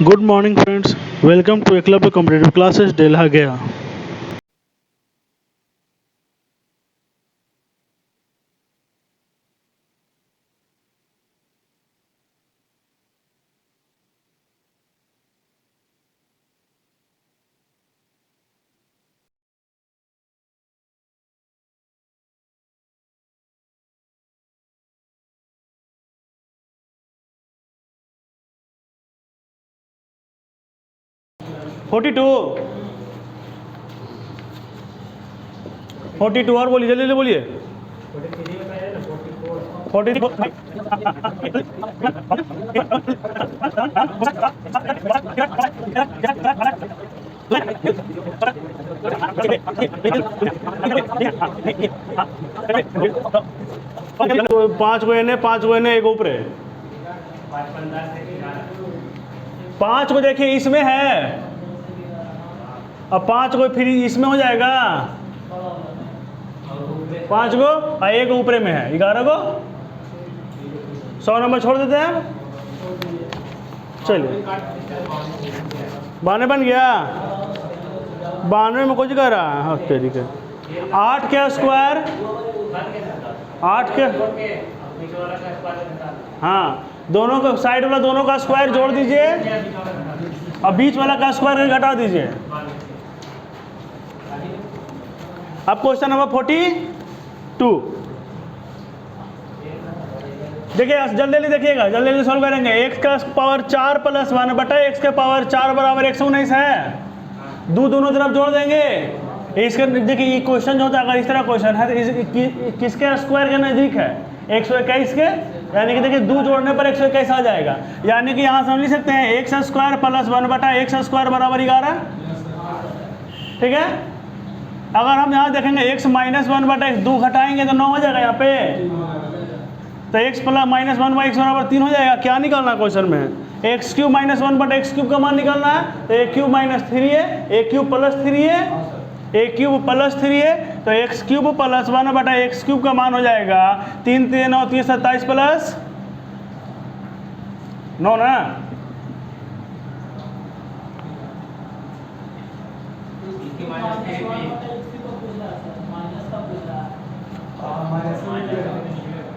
Good morning, friends. Welcome to Eklavya Competitive Classes, Delha Gaya. Forty two और बोलिए, जल्दी जल्दी बोलिए। 5 को एन है, 5 को एन है, एक ऊपर है। 5 को देखिए इसमें है, अब 5 को फिर इसमें हो जाएगा। 5 को एक ऊपरे में है, 11 को 100 नंबर छोड़ देते हैं। चलिए 92 बन गया। 92 में कुछ कर रहा है। हाँ ठीक है। 8 के स्क्वायर, 8 के, हाँ दोनों का साइड वाला दोनों का स्क्वायर जोड़ दीजिए और बीच वाला का स्क्वायर घटा दीजिए। अब क्वेश्चन नंबर 42 देखिए, जल्दी जल्दी देखिएगा, जल्दी जल्दी सॉल्व करेंगे। x का पावर 4 प्लस 1 बटा x के पावर 4 बराबर 119 है। दोनों तरफ जोड़ देंगे। इसका देखिए ये क्वेश्चन जो होता है, अगर इस तरह क्वेश्चन है तो किसके स्क्वायर के नज़दीक है? 121 के, यानी कि देखिए 2 जोड़ने पर 121 आ जाएगा। यानी कि यहाँ समझ सकते हैं एक्स स्क्वायर प्लस 1 बटा एक्स स्क्वायर बराबर 11। ठीक है। अगर हम यहाँ देखेंगे x माइनस 1 बटा एक्स 2 घटाएंगे तो 9 हो जाएगा यहाँ पे। तो x plus minus 1 by x बराबर 3 हो जाएगा। क्या निकालना है क्वेश्चन में? एक्स क्यूब माइनस 1 बटा एक्स क्यूब का मान निकालना है। तो ए क्यूब माइनस 3 है, ए क्यूब प्लस 3 है, ए क्यूब प्लस 3 है, तो एक्स क्यूब प्लस 1 बटा एक्स क्यूब का मान हो जाएगा 3 3 9 3 27 प्लस 9 ना।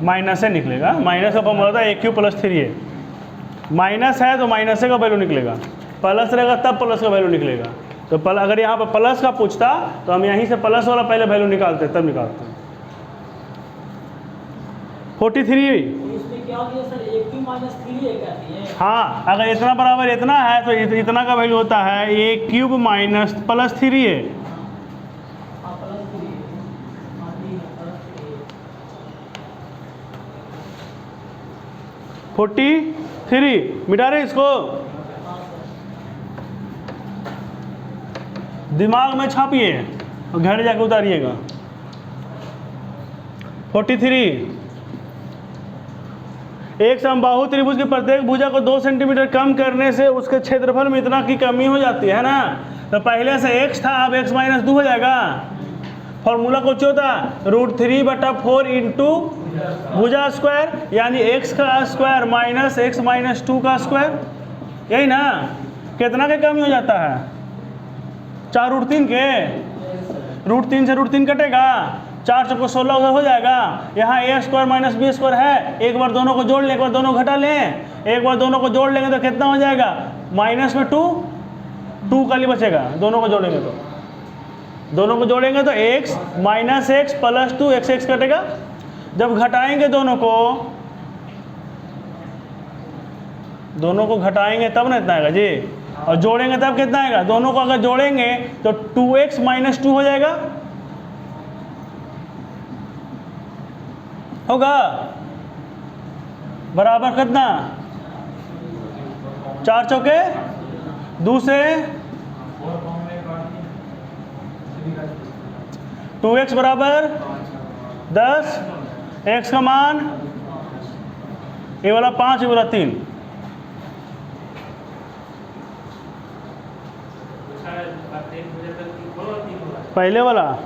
माइनस से निकलेगा। माइनस का फॉर्मूला था ए क्यूब प्लस 3 है। माइनस है तो माइनस का वैल्यू निकलेगा, प्लस रहेगा तब प्लस का वैल्यू निकलेगा। तो अगर यहाँ पर प्लस का पूछता तो हम यहीं से प्लस वाला पहले वैल्यू निकालते तब निकालते। 43। हाँ, अगर इतना बराबर इतना है तो इतना का वैल्यू होता है ए क्यूब माइनस प्लस 3 है। फोर्टी थ्री मिटा रहे इसको, दिमाग में छापिए और घर जाके उतारिएगा। 43। एक समबाहु त्रिभुज की प्रत्येक भुजा को 2 सेंटीमीटर कम करने से उसके क्षेत्रफल में इतना की कमी हो जाती है ना। तो पहले से x था, अब x माइनस 2 हो जाएगा। फॉर्मूला कुछ होता √3 बटा 4 इंटू भुजा स्क्वायर, यानी x का स्क्वायर माइनस x माइनस 2 का स्क्वायर, यही ना। कितना के कमी हो जाता है? 4 √3 के, √3 से √3 कटेगा, 4 चौको 16 उधर हो जाएगा। यहाँ ए स्क्वायर माइनस बी स्क्वायर है, एक बार दोनों को जोड़ लें, एक बार दोनों घटा लें। एक बार दोनों को जोड़ लेंगे तो कितना हो जाएगा? माइनस में 2 का लिए बचेगा। दोनों को जोड़ेंगे तो x minus x plus 2 x कटेगा। जब घटाएंगे दोनों को घटाएंगे तब ना इतना आएगा जी, और जोड़ेंगे तब कितना आएगा? दोनों को अगर जोड़ेंगे तो 2x माइनस 2 हो जाएगा, होगा बराबर कितना? 4 चौके दूसरे 2x बराबर 10, x का मान ये वाला 5, ये वाला 3। पहले वाला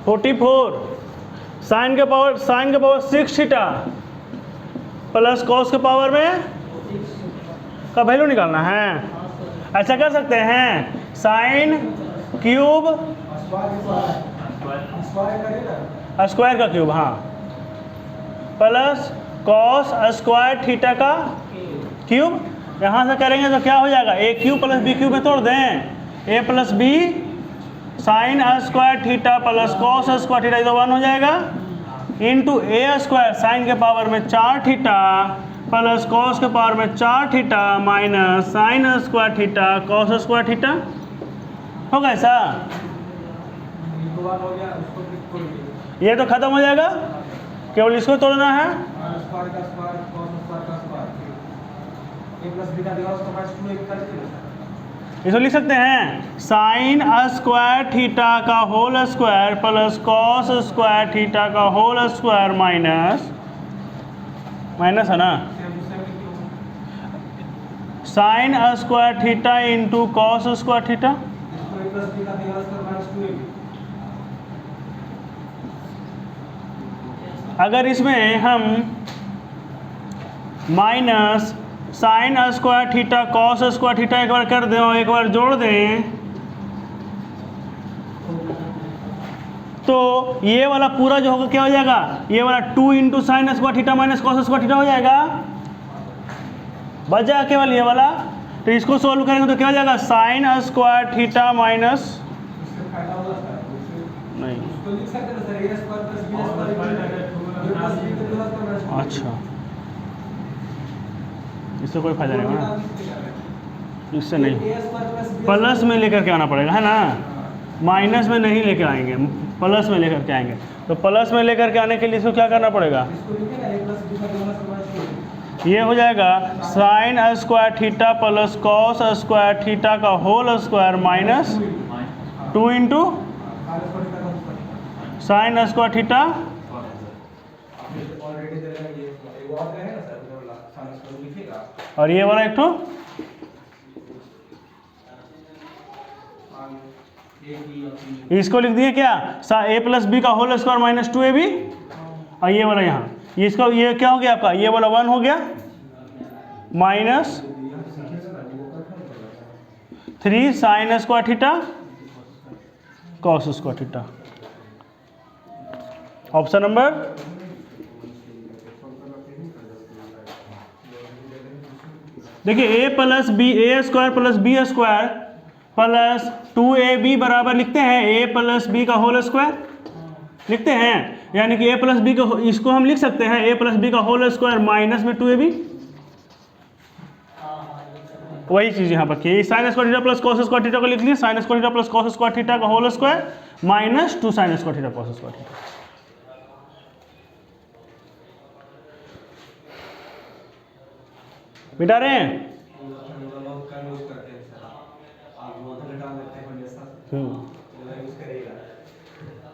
44 साइन के पावर 6 थीटा प्लस कॉस के पावर में का वैल्यू निकालना है। ऐसा कर सकते हैं साइन क्यूब स्क्वायर का क्यूब, हाँ, प्लस कॉस स्क्वायर थीटा का क्यूब। यहाँ से करेंगे तो क्या हो जाएगा, A cube plus B cube में तोड़ दें, A plus B sine square theta plus cos square theta तो 1 हो जाएगा, इंटू ए स्क्वायर साइन के पावर में 4 थीटा प्लस कॉस के पावर में 4 theta minus sine square theta cos square theta. होगा ऐसा, ये तो खत्म हो जाएगा, केवल इसको तोड़ना है। इसको लिख सकते हैं साइन स्क्वायर थीटा का whole square plus cos square theta का होल स्क्वायर माइनस है ना, sine square theta into cos square theta. अगर इसमें हम minus sine square theta cos square theta एक बार कर दें और एक बार जोड़ दें तो ये वाला पूरा जो होगा क्या हो जाएगा, ये वाला 2 into sine square theta minus cos square theta हो जाएगा, बच जाएगा केवल ये वाला। तो इसको सोल्व करेंगे तो क्या हो जाएगा, साइन स्क्वायर थीटा माइनस नहीं, अच्छा इससे कोई फायदा नहीं होगा ना, इससे नहीं, प्लस में लेकर के आना पड़ेगा, है ना, माइनस में नहीं लेकर आएंगे, प्लस में लेकर के आएंगे। तो प्लस में लेकर के आने के लिए इसको क्या करना पड़ेगा, ये हो जाएगा sine square theta plus cos square theta का whole square minus 2 into sine square theta और ये वाला एक तो इसको लिख दिए क्या, ए प्लस बी का होल स्क्वायर माइनस 2ab, और ये वाला यहाँ इसको, ये क्या हो गया आपका, ये वाला 1 हो गया minus 3 sine square theta cos square theta. Option number देखिए, A plus B, A square plus B square plus 2ab बराबर लिखते हैं ए प्लस बी का होल स्क्वायर लिखते हैं, यानी कि ए प्लस बी का, इसको हम लिख सकते हैं ए प्लस बी का होल स्क्वायर माइनस में 2ab, वही चीज़ यहाँ पर की sine square theta plus cos square theta को लिख लिया, sine square theta plus cos square theta का whole square minus 2 sine square theta cos square theta. मिटा रहे हैं,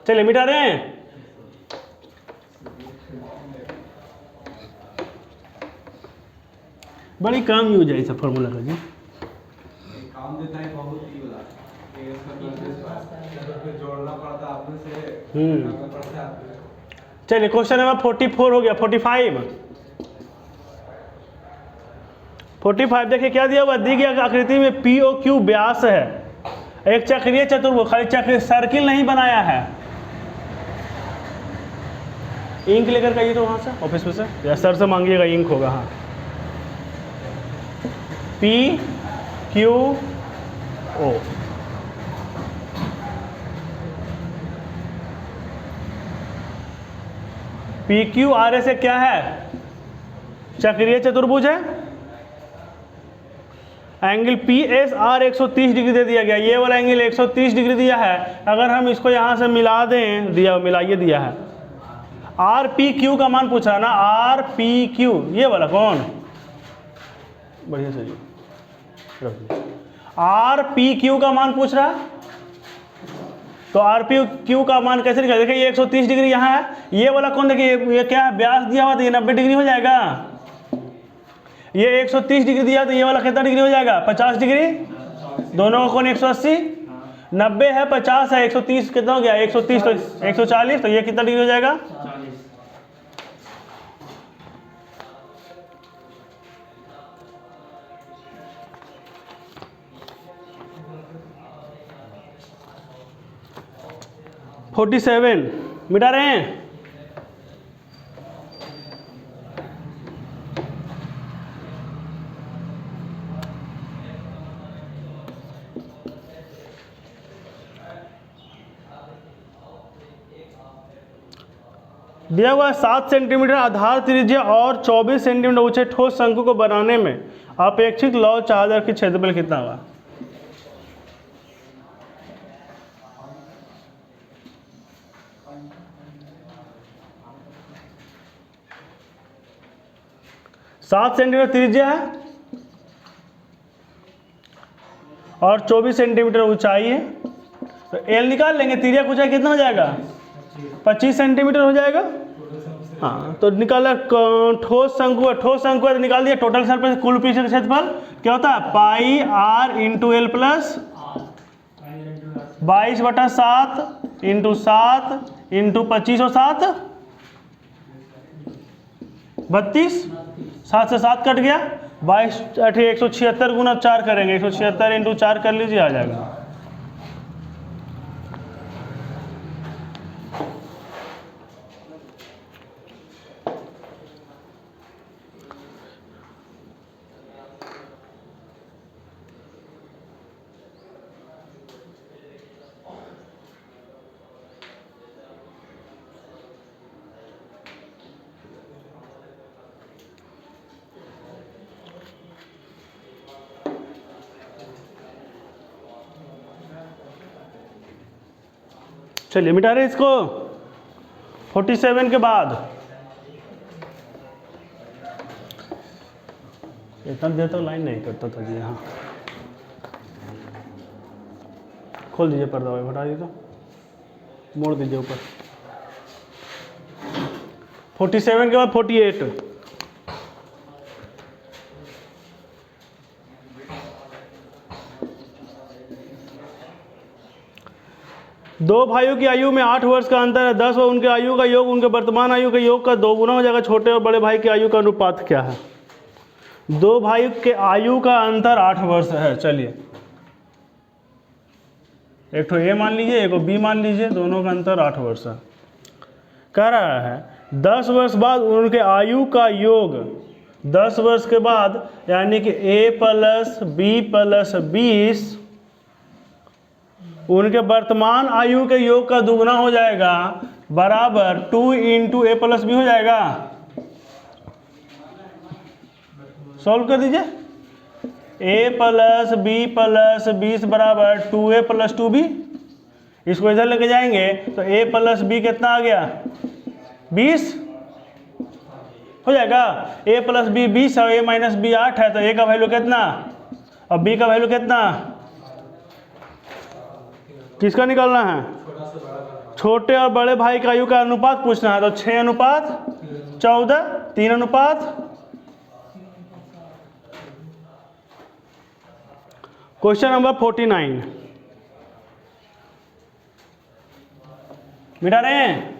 चलिए मिटा रहे हैं। बड़ी काम यूज है इस फॉर्मूला का जी, काम देता है बहुत ही वाला, जोड़ना पड़ता है आपने से। चलिए क्वेश्चन नंबर 44 हो गया, 45 देखिए क्या दिया हुआ, दी गई आकृति में पी ओ क्यू व्यास है, एक चक्रीय चतुर्भुज, खाली चक्र सर्किल नहीं बनाया है। इंक लेकर के आइए तो वहाँ से ऑफिस में से, या सर से मांगिएगा, इंक होगा, हाँ, P Q O, P Q R S से क्या है, चक्रीय चतुर्भुज है, angle P S R 130 degree दे दिया गया, ये वाला एंगल 130 डिग्री दिया है। अगर हम इसको यहाँ से मिला दें, मिलाइए दिया है, आर पी क्यू का मान पूछा है ना, आर पी क्यू, ये वाला कौन, बढ़िया से आर पी क्यू का मान पूछ रहा, तो आर पी क्यू का मान कैसे निकाले, देखिए ये 130 डिग्री यहाँ है, ये वाला कौन, देखिए ये क्या है, व्यास दिया हुआ, तो ये 90 डिग्री हो जाएगा, ये 130 डिग्री दिया तो ये वाला कितना डिग्री हो जाएगा, 50 डिग्री, दोनों का कोण 180, 90 है, 50 है, 130 कितना हो गया? 130 तो 140, तो ये कितना डिग्री हो जाएगा? 47 मिटा रहे हैं। दिया हुआ 7 सेंटीमीटर आधार त्रिज्या और 24 सेंटीमीटर ऊंचे ठोस शंकु को बनाने में अपेक्षित लौ चादर की क्षेत्रफल कितना होगा? सात सेंटीमीटर त्रिज्या है और 24 सेंटीमीटर ऊंचाई है, तो एल निकाल लेंगे। त्रिज्या की ऊंचाई कितना हो जाएगा? 25 सेंटीमीटर हो जाएगा। हाँ, तो निकाला ठोस शंकु है, ठोस शंकु है तो निकाल दिया। टोटल सरफेस कुल पृष्ठ का क्षेत्रफल क्या होता है? Pi R into L plus 22/7 into 7 into 25 और 7 32, 7 से 7 कट गया, 22 176 गुना 4 करेंगे, 176 इंटू 4 कर लीजिए, आ जाएगा। चलिए मिटा रहे इसको। 47 के बाद इतना देर तक लाइन नहीं करता था जी। हाँ, खोल दीजिए पर्दा, हटा दीजिए, तो मोड़ दीजिए ऊपर। 47 के बाद 48। दो भाइयों की आयु में 8 वर्ष का अंतर है। 10 व उनके आयु का योग उनके वर्तमान आयु के योग का 2 गुना हो जाएगा। छोटे और बड़े भाई की आयु का अनुपात क्या है? दो भाई के आयु का अंतर 8 वर्ष है। चलिए, एक तो ए मान लीजिए, एक बी मान लीजिए, दोनों का अंतर 8 वर्ष है। कह रहा है 10 वर्ष बाद उनके आयु का योग, 10 वर्ष के बाद यानी कि a प्लस बी प्लस 20 उनके वर्तमान आयु के योग का दुगना हो जाएगा, बराबर 2 इंटू ए प्लस बी हो जाएगा। सॉल्व कर दीजिए। a प्लस बी प्लस 20 बराबर 2a प्लस 2b। इसको इधर लेके जाएंगे तो a प्लस बी कितना आ गया? 20 हो जाएगा। a प्लस बी 20 और a माइनस बी 8 है, तो a का वैल्यू कितना और b का वैल्यू कितना? किसका निकालना है? छोटे और बड़े भाई का आयु का अनुपात पूछना है, तो 6:14, 3:। क्वेश्चन नंबर 49 मिटा रहे हैं।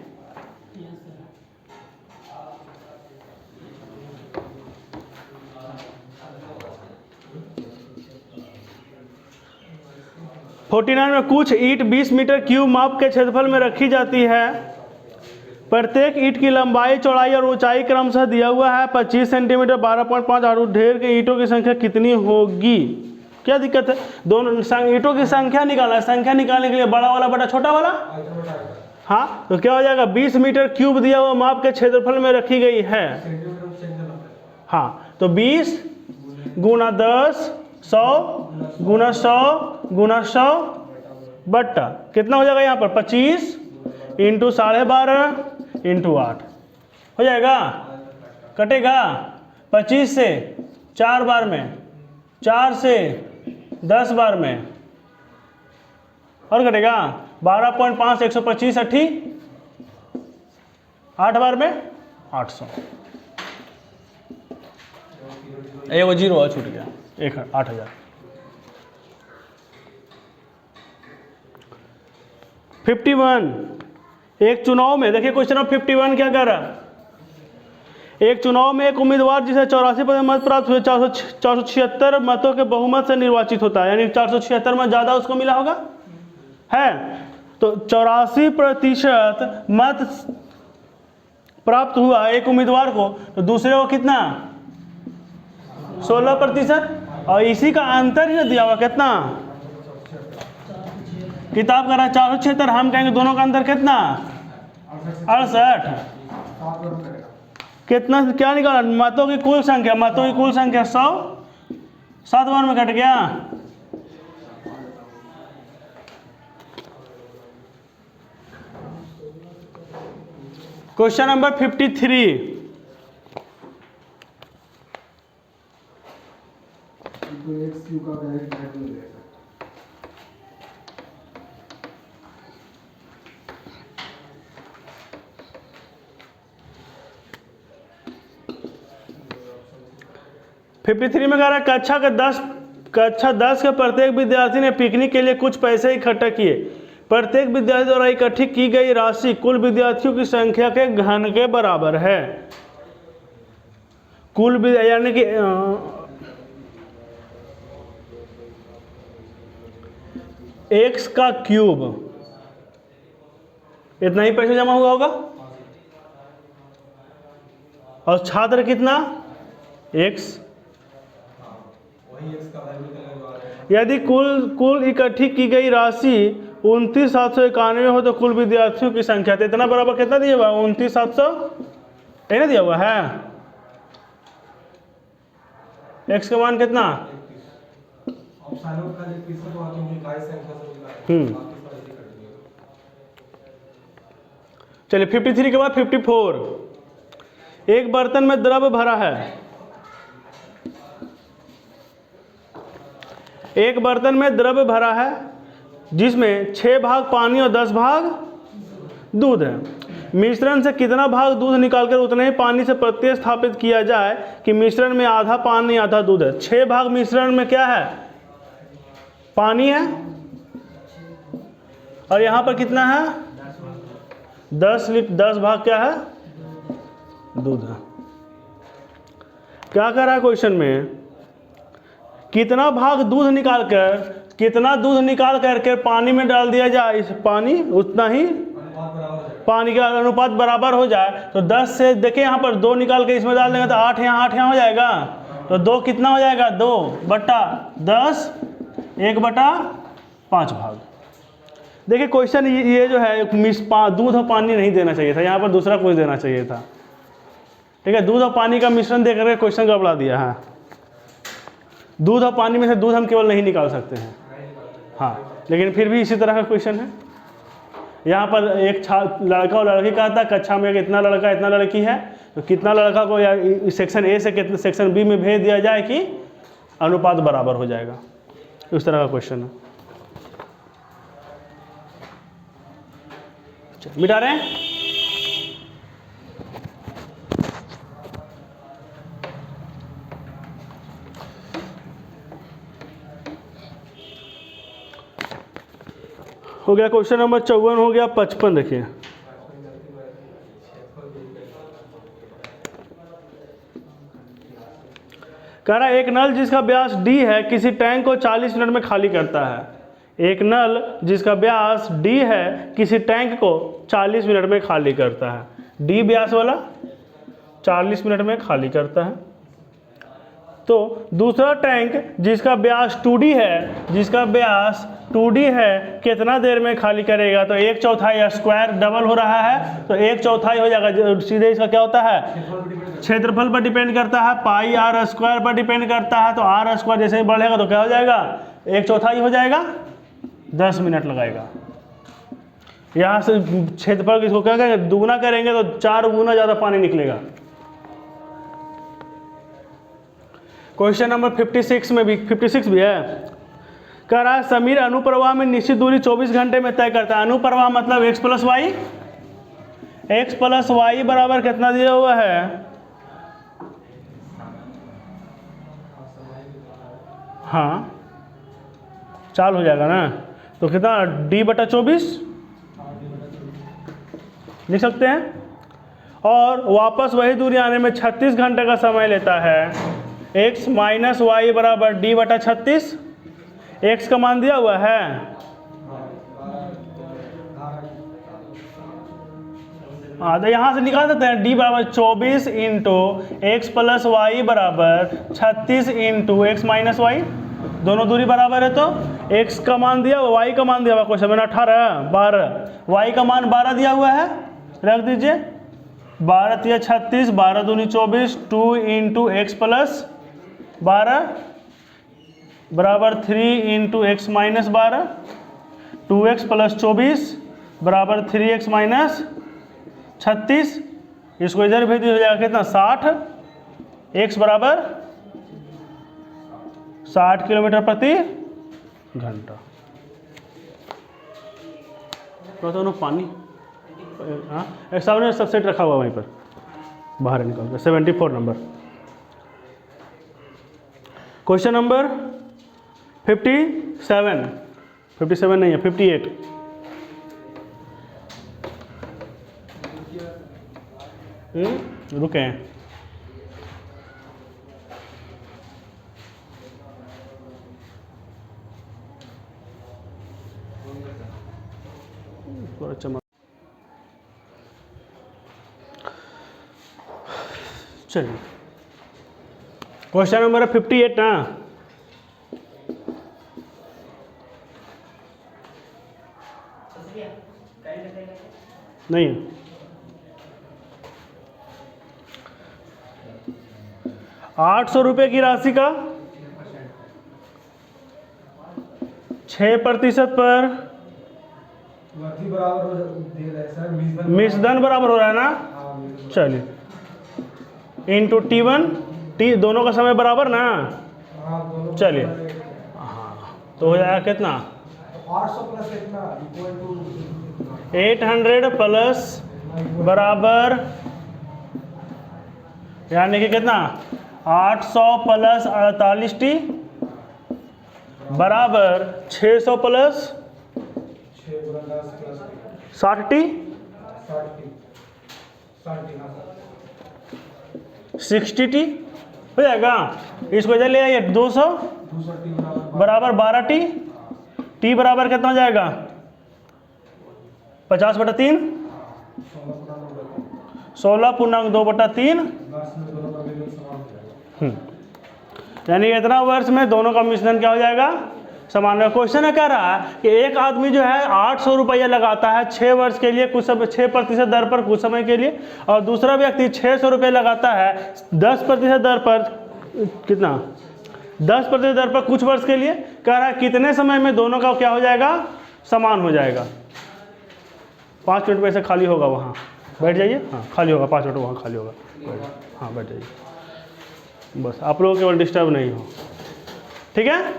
में कुछ ईंट 20 मीटर क्यूब माप के क्षेत्रफल में रखी जाती है। प्रत्येक ईंट की लंबाई, चौड़ाई और ऊंचाई क्रमशः दिया हुआ है। 25 सेंटीमीटर, 12.5 और ढेर के ईंटों की संख्या कितनी होगी? क्या दिक्कत है? दोनों ईंटों की संख्या निकालना है। संख्या निकालने के लिए बड़ा वाला बटा छोटा वाला। हाँ, तो क्या हो जाएगा? 20 मीटर क्यूब दिया हुआ माप के क्षेत्रफल में रखी गई है। हाँ, तो 20 गुना 10, 100 गुना 100 गुना 100 बट्टा कितना हो जाएगा यहाँ पर? 25 इंटू 12.5 इंटू 8 हो जाएगा। कटेगा 25 से 4 बार में, 4 से 10 बार में, और कटेगा 12.5 125 80 8 बार में 800। वो 0 छूट गया, 8000। 51। एक चुनाव में देखिए क्वेश्चन नंबर 51 क्या कह रहा है, एक चुनाव में एक उम्मीदवार जिसे 84% मत प्राप्त हुए 476 मतों के बहुमत से निर्वाचित होता है, यानी 476 में ज़्यादा उसको मिला होगा है, तो 84% मत प्राप्त हुआ एक उम्मीदवार को, तो दूसरे को कितना 16%, और इसी का अंतर ही दिया हुआ कितना, किताब का रहा 476, हम कहेंगे दोनों का अंतर कितना 68, कितना क्या निकाला, मतों की कुल संख्या, मतों की कुल संख्या 100, 7 बार में कट गया। क्वेश्चन नंबर 53, में कह रहा है कक्षा 10 के प्रत्येक विद्यार्थी ने पिकनिक के लिए कुछ पैसे इकट्ठा किए। प्रत्येक विद्यार्थी द्वारा इकट्ठी की गई राशि कुल विद्यार्थियों की संख्या के घन के बराबर है। कुल यानी कि x का क्यूब, इतना ही पैसे जमा हुआ होगा, और छात्र कितना x। यदि कुल इकट्ठी की गई राशि 29,791 हो तो कुल विद्यार्थियों की संख्या, तो इतना बराबर कितना दिया हुआ 29,700 है ना दिया हुआ है, x का मान कितना, चलिए 53 के बाद 54, एक बर्तन में द्रव भरा है, एक बर्तन में द्रव भरा है जिसमें 6 भाग पानी और 10 भाग दूध है। मिश्रण से कितना भाग दूध निकालकर उतने ही पानी से प्रतिस्थापित किया जाए कि मिश्रण में आधा पानी आधा दूध है। 6 भाग मिश्रण में क्या है, पानी है, और यहाँ पर कितना है 10 भाग क्या है दूध है। क्या कर रहा है क्वेश्चन में, कितना भाग दूध निकाल करके पानी में डाल दिया जाए, इस पानी उतना ही पानी का अनुपात बराबर हो जाए, तो 10 से देखिए यहाँ पर 2 निकाल के इसमें डाल देंगे तो 8 यहाँ हो जाएगा, तो 2 कितना हो जाएगा 2/10 1/5 भाग। देखिए क्वेश्चन ये जो है दूध और पानी नहीं देना चाहिए था, यहाँ पर दूसरा कुछ देना चाहिए था, ठीक है। दूध और पानी का मिश्रण देकर के क्वेश्चन गड़बड़ा दिया है। दूध और पानी में से दूध हम केवल नहीं निकाल सकते हैं, हाँ, लेकिन फिर भी इसी तरह का क्वेश्चन है। यहाँ पर एक लड़का और लड़की का था, कक्षा में कितना लड़का इतना लड़की है, तो कितना लड़का को या सेक्शन ए से कितने सेक्शन बी में भेज दिया जाए कि अनुपात बराबर हो जाएगा, उस तरह का क्वेश्चन है। मिटा रहे हैं, हो गया क्वेश्चन नंबर 54, हो गया 55। देखिए कह रहा है एक नल जिसका व्यास d है किसी टैंक को 40 मिनट में खाली करता है। एक नल जिसका व्यास d है किसी टैंक को 40 मिनट में खाली करता है। d व्यास वाला 40 मिनट में खाली करता है। तो दूसरा टैंक जिसका व्यास 2d है, कितना देर में खाली करेगा, तो 1/4 स्क्वायर डबल हो रहा है तो 1/4 हो जाएगा। सीधे इसका क्या होता है, क्षेत्रफल पर डिपेंड करता है, पाई r स्क्वायर पर डिपेंड करता है, तो r स्क्वायर जैसे ही बढ़ेगा तो क्या हो जाएगा 1/4 हो जाएगा, 10 मिनट लगाएगा। यहाँ से क्षेत्रफल इसको क्या करेंगे, दुगुना करेंगे तो 4 गुना ज़्यादा पानी निकलेगा। क्वेश्चन नंबर 56 भी है। कह रहा है समीर अनुप्रवाह में निश्चित दूरी 24 घंटे में तय करता है। अनुप्रवाह मतलब x प्लस वाई बराबर कितना दिया हुआ है, हाँ 4 हो जाएगा ना, तो कितना d/24 लिख सकते हैं। और वापस वही दूरी आने में 36 घंटे का समय लेता है। x माइनस वाई बराबर डी बटा 36। x का मान दिया हुआ है, हाँ, तो यहाँ से निकाल सकते हैं। d बराबर 24 इंटू एक्स प्लस वाई बराबर 36 इंटू एक्स माइनस वाई, दोनों दूरी बराबर है तो x का मान दिया हुआ, y का मान दिया हुआ क्वेश्चन में 18 12, y का मान 12 दिया हुआ है, रख दीजिए। 12 या 36, 12 दूनी 24, 2 इंटू एक्स प्लस 12 बराबर 3 into x minus 12, 2x plus 24 बराबर 3x माइनस 36। इसको इधर भेज दिया, हो जाएगा कितना 60। x बराबर 60 किलोमीटर प्रति घंटा। तो पानी, हाँ, एक सामने सबसेट रखा हुआ वहीं पर, बाहर निकल गया। 74 नंबर। क्वेश्चन नंबर 57 नहीं है, 58। रुके हैं, थोड़ा चमक। चलिए क्वेश्चन नंबर 58 ना, नहीं है। 800 रुपये की राशि का 6% पर मिश्रधन बराबर हो रहा है ना। चलिए इंटू T1, T दोनों का समय बराबर ना। चलिए हाँ, तो हो जाएगा कितना 800 प्लस बराबर, यानी कि कितना 800 प्लस 48t बराबर 600 प्लस 60t 60t हो जाएगा। इसको इधर ले आइए, 200 बराबर 12t, t बराबर कितना हो जाएगा 50/3, 16.2/3। यानी इतना वर्ष में दोनों का मिश्रण क्या हो जाएगा, समान। क्वेश्चन है कह रहा है कि एक आदमी जो है 800 रुपया लगाता है 6 वर्ष के लिए, कुछ समय 6% दर पर कुछ समय के लिए, और दूसरा व्यक्ति 600 रुपये लगाता है 10% दर पर, कितना 10% दर पर कुछ वर्ष के लिए। कह रहा है कितने समय में दोनों का क्या हो जाएगा, समान हो जाएगा। 5 मिनट में से खाली होगा, वहाँ बैठ जाइए। हाँ खाली होगा, 5 मिनट वहाँ खाली होगा, हाँ बैठ जाइए, बस आप लोगों केवल डिस्टर्ब नहीं हो, ठीक है।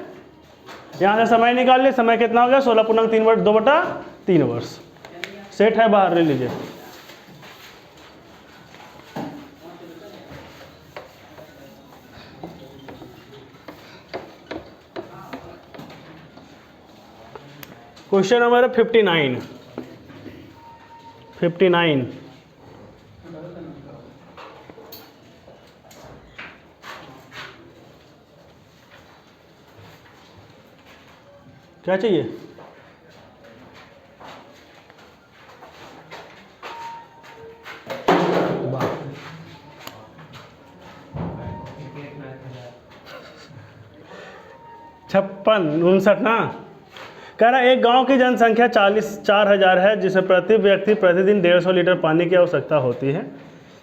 यहाँ से समय निकाल लिए, समय कितना हो गया 16.2/3 वर्ष। सेट है, बाहर ले लीजिए। Question number 59। क्या चाहिए, छप्पन 59 ना। कह रहा है एक गांव की जनसंख्या 4,000 है, जिसे प्रति व्यक्ति प्रतिदिन 150 लीटर पानी की आवश्यकता होती है।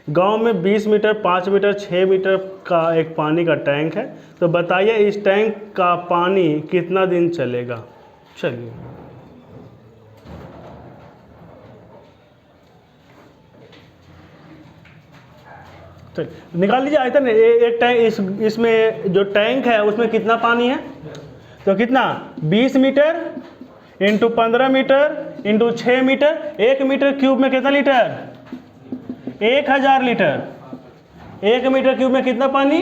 गांव में 20 मीटर, 5 मीटर, 6 मीटर का एक पानी का टैंक है। तो बताइए इस टैंक का पानी कितना दिन चलेगा। चलिए तो निकाल लीजिए आयतन। एक टैंक, इसमें जो टैंक है उसमें कितना पानी है, तो कितना 20 metre into 15 metre into 6 metre, 1 metre cube में कितना लीटर, 1000 लीटर। 1 मीटर क्यूब में कितना पानी,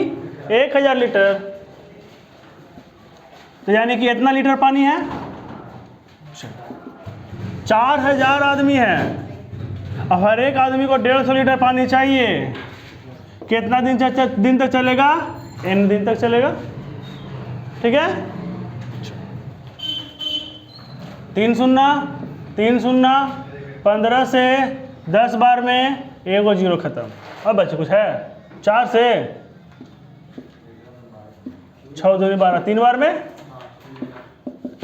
1000 लीटर। तो यानी कि इतना लीटर पानी है। 4000 आदमी है अब हर एक आदमी को 150 लीटर पानी चाहिए। कितना दिन तक चलेगा? n दिन तक चलेगा। ठीक है, 3 शून्य 3 शून्य, 15 से 10 बार में 1 और 0 खत्म। अब बच्चे कुछ है? 4 से 6 2 12, 3 बार में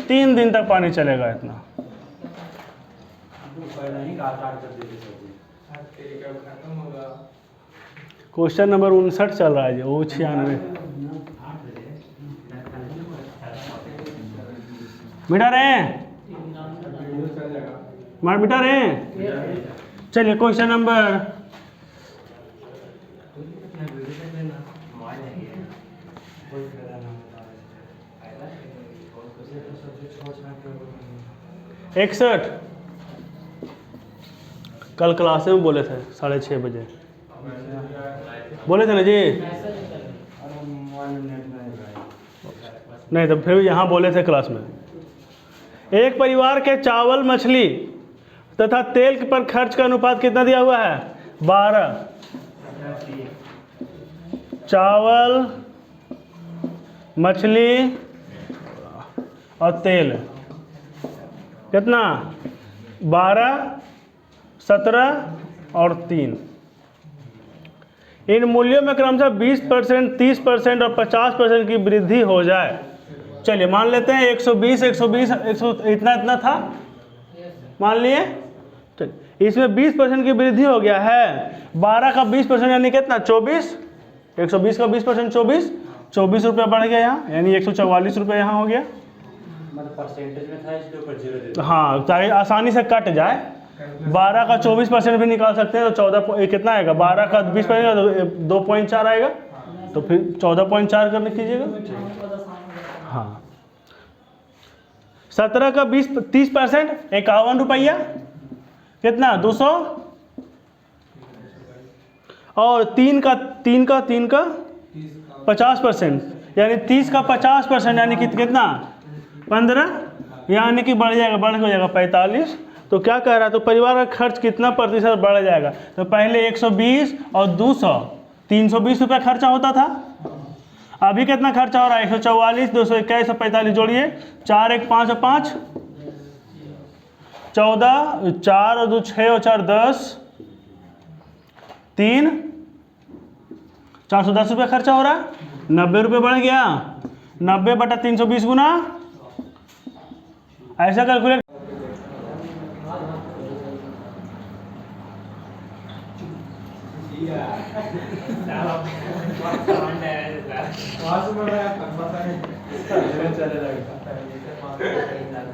3 दिन तक पानी चलेगा इतना। क्वेश्चन नंबर 59 चल रहा है जी, वो 96। मिटा रहे हैं? मिटा रहे हैं? चलिए क्वेश्चन नंबर इकसठ। कल क्लास में बोले थे 6:30 बजे बोले थे ना जी? नहीं तो फिर यहाँ बोले थे क्लास में। एक परिवार के चावल, मछली तथा तेल पर खर्च का अनुपात कितना दिया हुआ है? 12। चावल, मछली और तेल कितना? 12, 17 और 3। इन मूल्यों में क्रमशः 20%, 30% और 50% की वृद्धि हो जाए। चलिए मान लेते हैं 120 इतना था, मान लिए। चलिए इसमें 20% की वृद्धि हो गया है। 12 का 20% यानी कितना? 24। 120 का 20% 24 रुपये बढ़ गया यहाँ, यानी 144 रुपये यहाँ हो गया। मतलब परसेंटेज में था इसके ऊपर 0 दे। हाँ, ताकि आसानी से कट जाए। 12 का 24% भी निकाल सकते हैं तो 14 कितना आएगा? 12 का 20% तो 2.4 आएगा, तो फिर 14.4 करने कीजिएगा। हाँ, 17 का 30% 51 रुपया, कितना? 200। और 3 का 50%, यानी 30 का 50% यानी कि कितना? 15, यानी कि बढ़ हो जाएगा 45। तो क्या कह रहा है? तो परिवार का खर्च कितना प्रतिशत बढ़ जाएगा? तो पहले 120 और 200, 320 रुपये खर्चा होता था। अभी कितना खर्चा हो रहा है? 144, 221 और 45 जोड़िए। 4 1 5 और 5 14, 4 और 2 6 और 4 10, 3 410 रुपये खर्चा हो रहा है। 90 रुपये बढ़ गया। 90 बटा 320 गुना, ऐसा कैलकुलेट।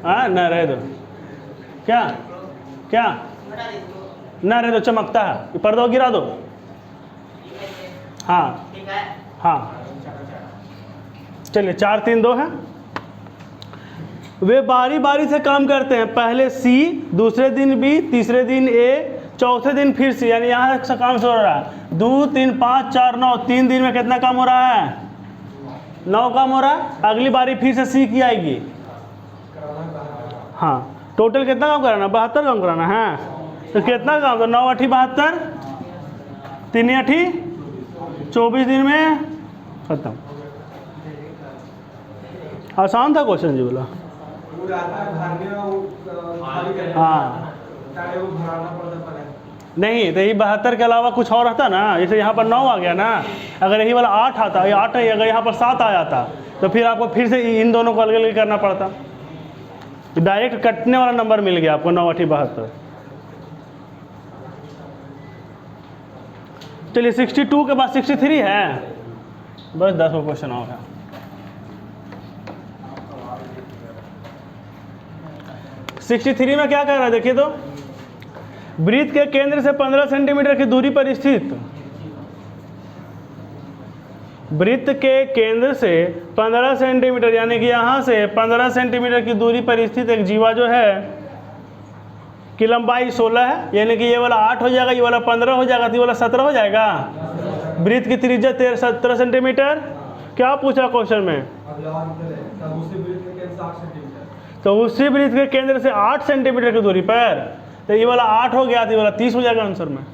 हाँ ना रहे दो, क्या ना रहे दो, चमकता है। ये पर्दा गिरा दो। हाँ हाँ, चलिए 4 3 2 है। वे बारी बारी से काम करते हैं। पहले सी, दूसरे दिन बी, तीसरे दिन ए, चौथे दिन फिर सी, यानी यहाँ से काम शुरू हो रहा है। 2 3 5 4 9, 3 दिन में कितना काम हो रहा है? 9 काम हो रहा है। अगली बारी फिर से सी की आएगी। हाँ, टोटल कितना काम कराना? 72 काम कराना है। तो कितना काम? तो 9 8 72, 3 8 24 दिन में खत्म। आसान था क्वेश्चन जी बोला। हाँ नहीं तो यही 72 के अलावा कुछ और रहता ना, जैसे यहाँ पर 9 आ गया ना, अगर यही वाला 8 आता, ये 8 नहीं, अगर यहाँ पर 7 आ जाता तो फिर आपको फिर से इन दोनों को अलग अलग करना पड़ता। डायरेक्ट कटने वाला नंबर मिल गया आपको 9 8 72। चलिए 62 के बाद 63 है, बस 10 का क्वेश्चन और है। 63 में क्या कह रहा है देखिए तो, वृत्त के केंद्र से 15 सेंटीमीटर की दूरी पर स्थित, वृत्त के केंद्र से 15 सेंटीमीटर यानी कि यहाँ से 15 सेंटीमीटर की दूरी पर स्थित एक जीवा जो है की लंबाई 16 है, यानी कि ये वाला 8 हो जाएगा, ये वाला 15 हो जाएगा, तो ये वाला 17 हो जाएगा। वृत्त की त्रिज्या 17 सेंटीमीटर। क्या पूछा क्वेश्चन में? तो उसी वृत्त के केंद्र से 8 सेंटीमीटर की दूरी पर तो ये वाला 8 हो गया तो ये वाला 30 हो जाएगा आंसर में।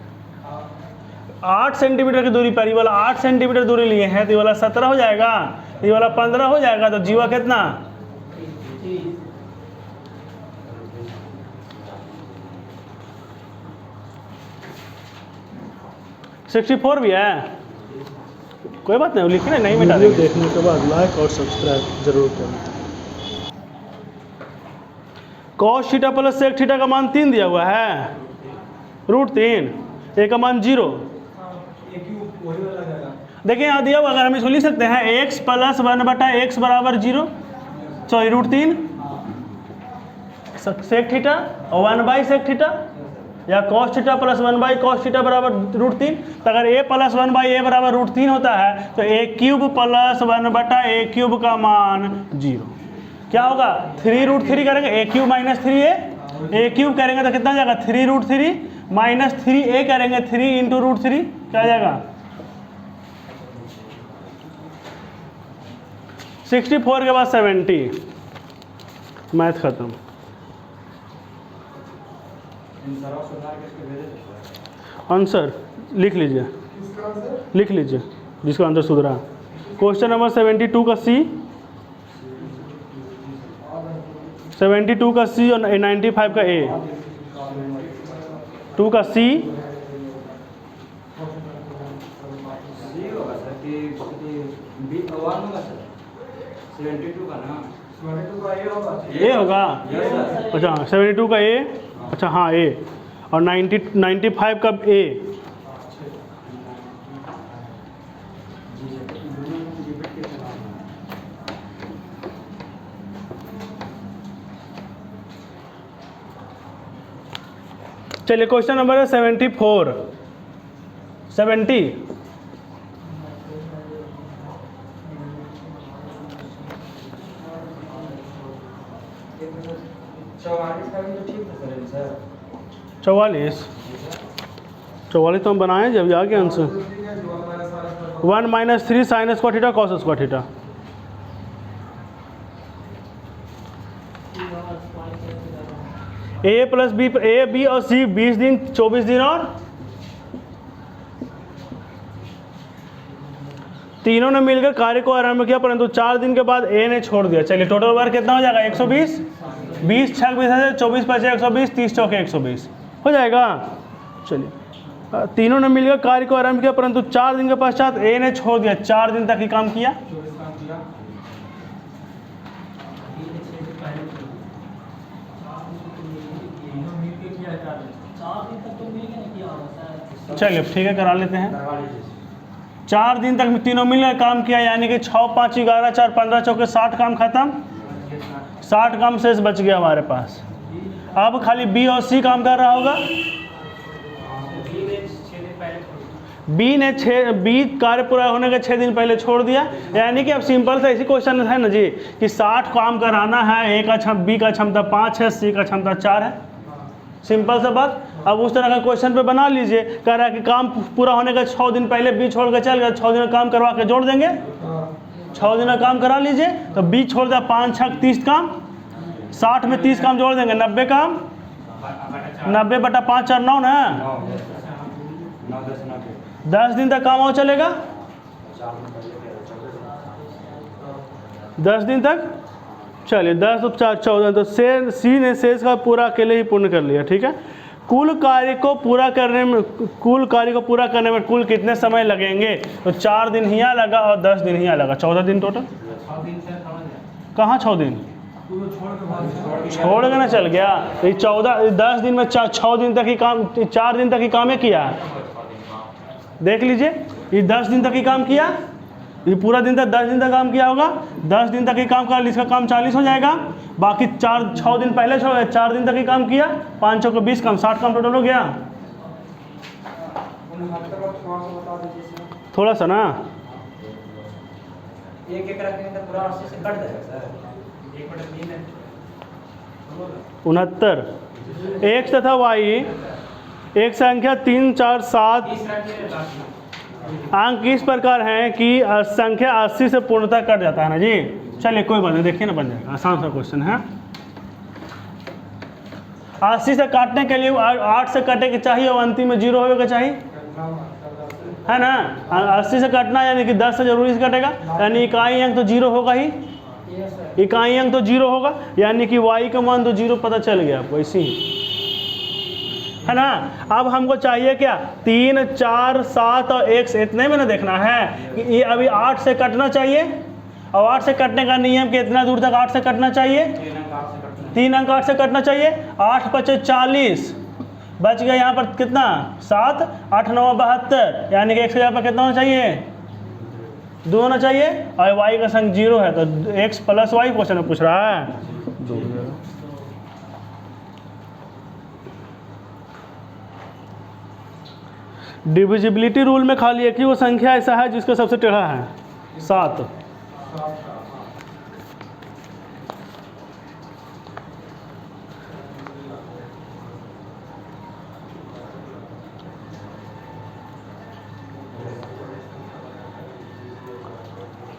8 सेंटीमीटर की दूरी पर ये वाला 8 सेंटीमीटर दूरी लिए हैं तो ये वाला 17 हो जाएगा, ये वाला 15 हो जाएगा, तो जीवा कितना 64 भी है। कोई बात नहीं, लिखने नहीं मिटा देंगे। देखने के बाद लाइक और सब्सक्राइब जरूर करें। cos theta plus sec theta का मान 3 दिया हुआ है, √3, ए का मान 0। देखिए यहाँ दिया हुआ, अगर हम इसको लिख सकते हैं x प्लस 1/x बराबर 0, सॉरी √3 sec थीटा और 1/sec थीटा, या cos theta plus 1/cos theta बराबर √3। तो अगर a प्लस 1/a बराबर √3 होता है तो a³ प्लस 1/a³ का मान 0। क्या होगा 3√3 करेंगे, a³ माइनस 3a, a³ करेंगे तो कितना जाएगा 3√3 माइनस 3a करेंगे 3 इंटू √3, क्या आ जाएगा 64 के बाद 70, मैथ खत्म। आंसर लिख लीजिए, लिख लीजिए जिसका आंसर सुधरा। क्वेश्चन नंबर 72 का सी, 72 का सी और 95 का ए। 2 का सी, ए होगा, अच्छा 72 का ए, अच्छा हाँ ए, और 95 का ए। चलिए क्वेश्चन नंबर है 74, 70। चौवालीस तो हम बनाए जब आ गया answer. 1 - 3 sin square theta cos square theta. A plus B, A B और सी 20 दिन 24 दिन और तीनों ने मिलकर कार्य को आरंभ किया, परंतु 4 दिन के बाद ए ने छोड़ दिया। चलिए टोटल वर्क कितना हो जाएगा 120, 20 छक 20 है, 24 5 120, 30 चौके 120 हो जाएगा। चलिए तीनों ने मिलकर कार्य को आरंभ किया, परंतु 4 दिन के पश्चात ए ने छोड़ दिया। 4 दिन तक ही काम किया। चलिए ठीक है, करा लेते हैं। 4 दिन तक तीनों मिलकर काम किया, यानी कि 6 5 11 4 15 चौके 60 काम खत्म, 60 काम शेष बच गया हमारे पास। अब खाली बी और सी काम कर रहा होगा। बी कार्य पूरा होने के 6 दिन पहले छोड़ दिया, यानी कि अब सिंपल सा इसी क्वेश्चन है ना जी कि 60 काम कराना है, बी का क्षमता 5 है, सी का क्षमता 4 है। सिंपल सा बात। अब उस तरह का क्वेश्चन पे बना लीजिए। कह रहा है कि काम पूरा होने का 6 दिन पहले बी छोड़ के चल गया, 6 दिन काम करवा के जोड़ देंगे, 6 दिन काम करा लीजिए। तो बी छोड़ दिया, 5 छक 30 काम, 60 में 30 काम जोड़ देंगे, 90 काम, 90/5 4 9 ना, 10 दिन तक काम और चलेगा, 10 दिन तक। चलिए 10 और 4 14, तो सी ने शेष का पूरा अकेले ही पूर्ण कर लिया। ठीक है, कुल कार्य को पूरा करने में कुल कितने समय लगेंगे? तो 4 दिन ही यहाँ लगा और 10 दिन ही यहाँ लगा, 14 दिन टोटल। कहाँ 6 दिन छोड़ के ना चल गया। ये 10 दिन में 6 दिन तक ही काम, 4 दिन तक ही काम किया है। देख लीजिए, ये 10 दिन तक ही काम किया, ये पूरा दिन तक 10 दिन तक काम किया होगा, 10 दिन तक ही काम कर, इसका काम 40 हो जाएगा। बाकी 6 दिन पहले छोड़, 4 दिन तक ही काम किया, 5 चौके 20 काम, 60 काम टोटल हो गया। थोड़ा सा ना एक रखेंगे तो पूरा 80 से कट जाएगा सर, 1/3 है 69। एक्स तथा वाई एक संख्या 3 4 7 अंक इस प्रकार हैं कि संख्या 80 से पूर्णतः कट जाता है ना जी। चलिए कोई बात नहीं, देखिए ना, बन जाएगा, आसान सा क्वेश्चन है। 80 से काटने के लिए 8 से कटे के चाहिए और अंतिम में 0 होगा चाहिए, है ना। 80 से काटना यानी कि 10 से जरूरी से कटेगा, यानी इकाई अंक तो 0 होगा ही, इकाई अंक तो 0 होगा, यानी कि y का मान तो 0 पता चल गया आपको, ऐसे ही, है ना। अब हमको चाहिए क्या, 3, 4, 7 और x, इतने में ना देखना है कि ये अभी 8 से कटना चाहिए, और 8 से कटने का नियम कि इतना दूर तक 8 से कटना चाहिए, 3 अंक 8 से कटना चाहिए। 8 × 40 बच गया यहाँ पर कितना, 7, 8 × 9 72, यानी कि x की जगह पर कितना होना चाहिए, 2 होना चाहिए, और y का संग 0 है तो x + y क्वेश्चन में पूछ रहा है, 2 हो जाएगा। डिविजिबिलिटी रूल में खाली एक ही वो संख्या ऐसा है जिसका सबसे टेढ़ा है, 7।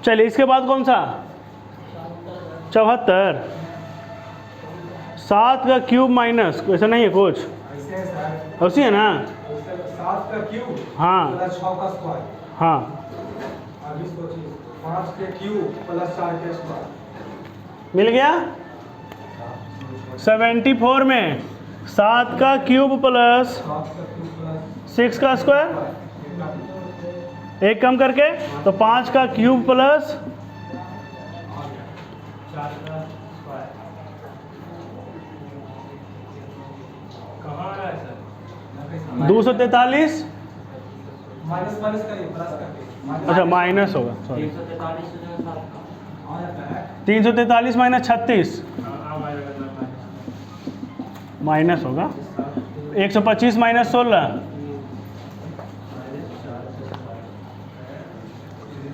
चलिए इसके बाद कौन सा, 74। 7 का क्यूब माइनस, ऐसा नहीं है कुछ, ऐसे है सर, उसी है ना, 7 का क्यूब हाँ प्लस 6 का स्क्वायर, हाँ, अब इसको 5 के क्यूब प्लस 4 के स्क्वायर, मिल गया। 74 में 7 का क्यूब प्लस 7 का क्यूब प्लस 6 का स्क्वायर, एक कम करके तो 5 का क्यूब प्लस 4 का स्क्वायर कहाँ आ रहा है सर, 243, माइनस माइनस करिए प्लस करके, अच्छा माइनस होगा, सॉरी 343 से जो 7 का आ जाता है 343 माइनस 36 माइनस होगा, 125 माइनस 16,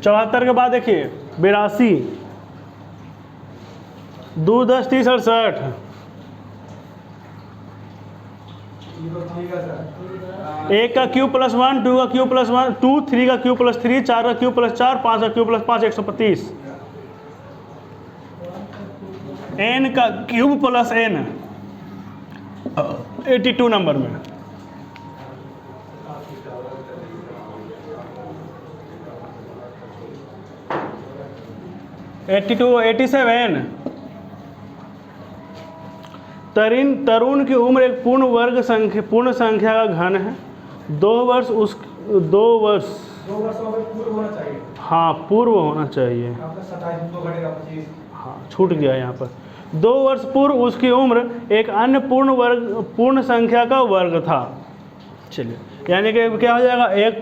74 के बाद देखिए 82, 2, 10, 30, 68, ये तो ठीक है सर, 1 का क्यूब प्लस 1, 2 का क्यूब प्लस 1, 2, 3 का क्यूब प्लस 3, 4 का क्यूब प्लस 4, 5 का क्यूब प्लस 5, 125, n का क्यूब प्लस n 82 नंबर में, तरुण की उम्र एक पूर्ण संख्या का घन है, 2 वर्ष 2 वर्षों में पूर्व होना चाहिए, हाँ पूर्व होना चाहिए, यहाँ पर 27 को घटेगा 25, हाँ छूट गया यहाँ पर, 2 वर्ष पूर्व उसकी उम्र एक अन्य पूर्ण संख्या का वर्ग था। चलिए यानी कि क्या हो जाएगा, एक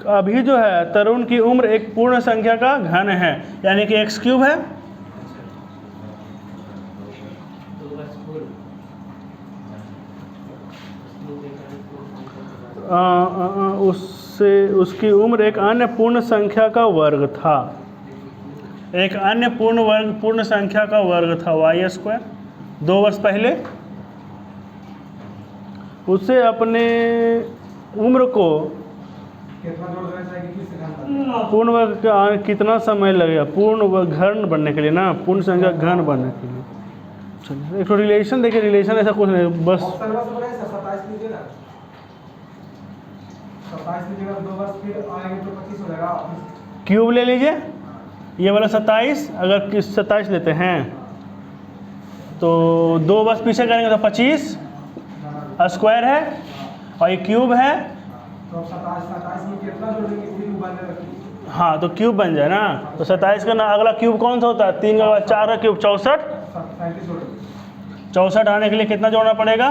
अभी जो है तरुण की उम्र एक पूर्ण संख्या का घन है, यानी कि x³ है, उसकी उम्र एक अन्य पूर्ण संख्या का वर्ग था, एक अन्य पूर्ण संख्या का वर्ग था y², 2 वर्ष पहले उससे अपने उम्र को कितना जोड़ देना चाहिए, किस घन पूर्ण वर्ग का कितना समय लगेगा, पूर्ण वर्ग घन बनने के लिए ना, पूर्ण संख्या घन बनने के लिए। चलिए एक तो रिलेशन देखिए, रिलेशन ऐसा कुछ नहीं, बस ऑप्शन बस बनाइए सर, 27 लीजिए ना, 27 लीजिएगा 2 वर्ष फिर आएंगे तो 25 हो जाएगा, क्यूब ले लीजिए, ये वाला 27, अगर 27 लेते हैं तो 2 वर्ष पीछे करेंगे तो 25 स्क्वायर है, और ये क्यूब है, तो अब 27 में कितना जोड़ेंगे फिर बनने रखिए, हाँ तो क्यूब बन जाए ना, तो 27 का ना अगला क्यूब कौन सा होता है, 3 का बाद 4 का क्यूब 64, 37 जोड़ेंगे, 64 आने के लिए कितना जोड़ना पड़ेगा।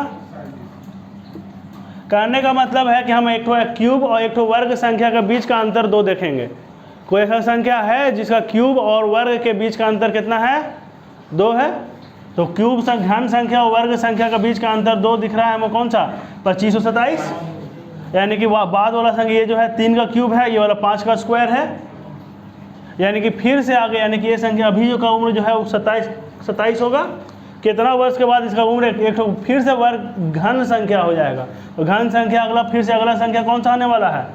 कहने का मतलब है कि हम एक ठो क्यूब और एक ठो वर्ग संख्या के बीच का अंतर 2 देखेंगे। कोई ऐसा संख्या है जिसका क्यूब और वर्ग के बीच का अंतर कितना है, 2 है, तो क्यूब घन संख्या और वर्ग संख्या के बीच का अंतर 2 दिख रहा है हमें, कौन सा, 25 और 27, यानी कि बाद वाला संख्या ये जो है 3 का क्यूब है, ये वाला 5 का स्क्वायर है, यानी कि फिर से आगे, यानी कि ये संख्या अभी जो का उम्र जो है वो 27 होगा, कितना वर्ष के बाद इसका उम्र एक तो फिर से वर्ग घन संख्या हो जाएगा, तो घन संख्या अगला फिर से अगला संख्या कौन सा आने वाला है,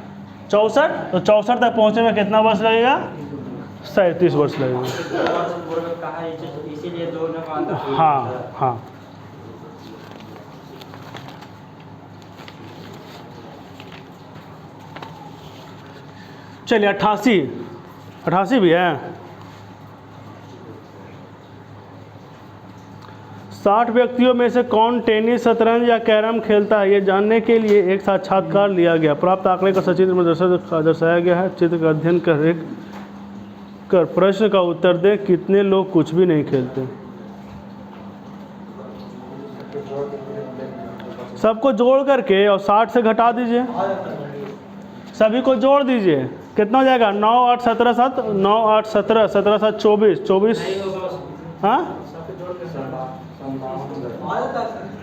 64, तो 64 तक पहुँचने में कितना वर्ष लगेगा, 37 वर्ष लगेगा। इसीलिए दोनों का अंतर हाँ हाँ चलिए 88 भी है। 60 व्यक्तियों में से कौन टेनिस, शतरंज या कैरम खेलता है, ये जानने के लिए एक साक्षात्कार लिया गया। प्राप्त आंकड़े का सचित्र में दर्शाया गया है। चित्र का अध्ययन कर प्रश्न का उत्तर दें। कितने लोग कुछ भी नहीं खेलते? सबको जोड़ करके और 60 से घटा दीजिए, सभी को जोड़ दीजिए, कितना हो जाएगा? 9 8 17 7, 9 8 17, 17 7 24, 24। हाँ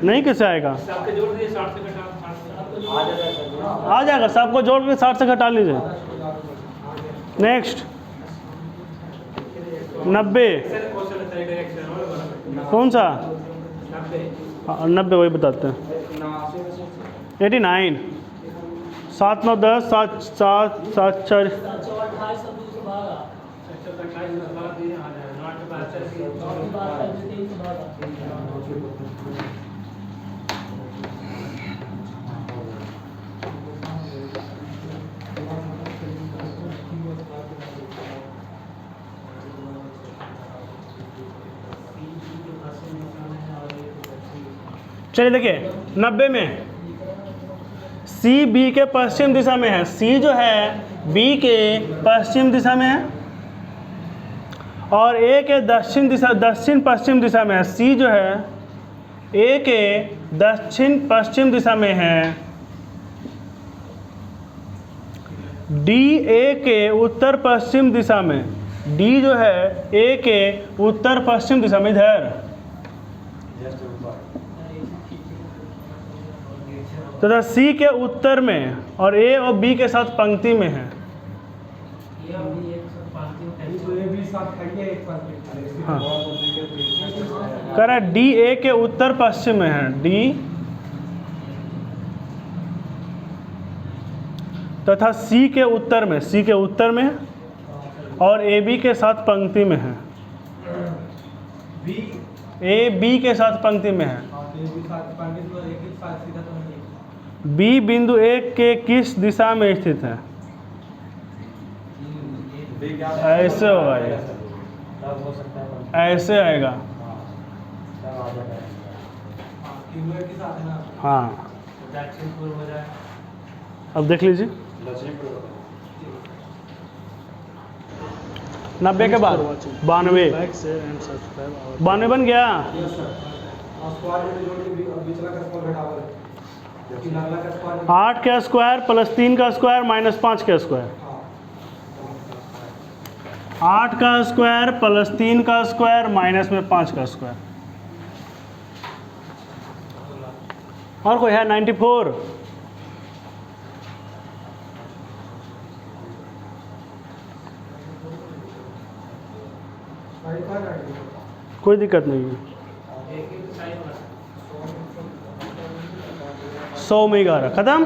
नहीं, कैसे आएगा? सबके जोड़ दिए 60 से घटा आ जाएगा, सबको जोड़ के 60 से घटा लीजिए। नेक्स्ट 90। कौन सा? 90 वही बताते हैं। 89। 7 9 10, 7 7 7 4। चलिए देखिए 90 में सी बी के पश्चिम दिशा में है। सी जो है बी के पश्चिम दिशा में है और ए के दक्षिण पश्चिम दिशा में है। सी जो है ए के दक्षिण पश्चिम दिशा में है। डी ए के उत्तर पश्चिम दिशा में। डी जो है ए के उत्तर पश्चिम दिशा में, इधर तथा सी के उत्तर में और ए और बी के साथ पंक्ति में है। हाँ कह रहा है डी ए के उत्तर पश्चिम में है। डी तथा सी के उत्तर में, सी के उत्तर में और ए बी के साथ पंक्ति में है। ए बी के साथ पंक्ति में है। बी बिंदु ए के किस दिशा में स्थित है? ऐसे होगा ये, ऐसे आएगा। हाँ अब देख लीजिए 90 के बाद 92। Like, share and subscribe our 92 बन गया। स्क्वायर 8 का स्क्वायर प्लस 3 का स्क्वायर माइनस 5 का स्क्वायर। 8 का स्क्वायर प्लस 3 का स्क्वायर माइनस में 5 का स्क्वायर। और कोई है? 94। कोई दिक्कत नहीं है। 100 में 11 खत्म।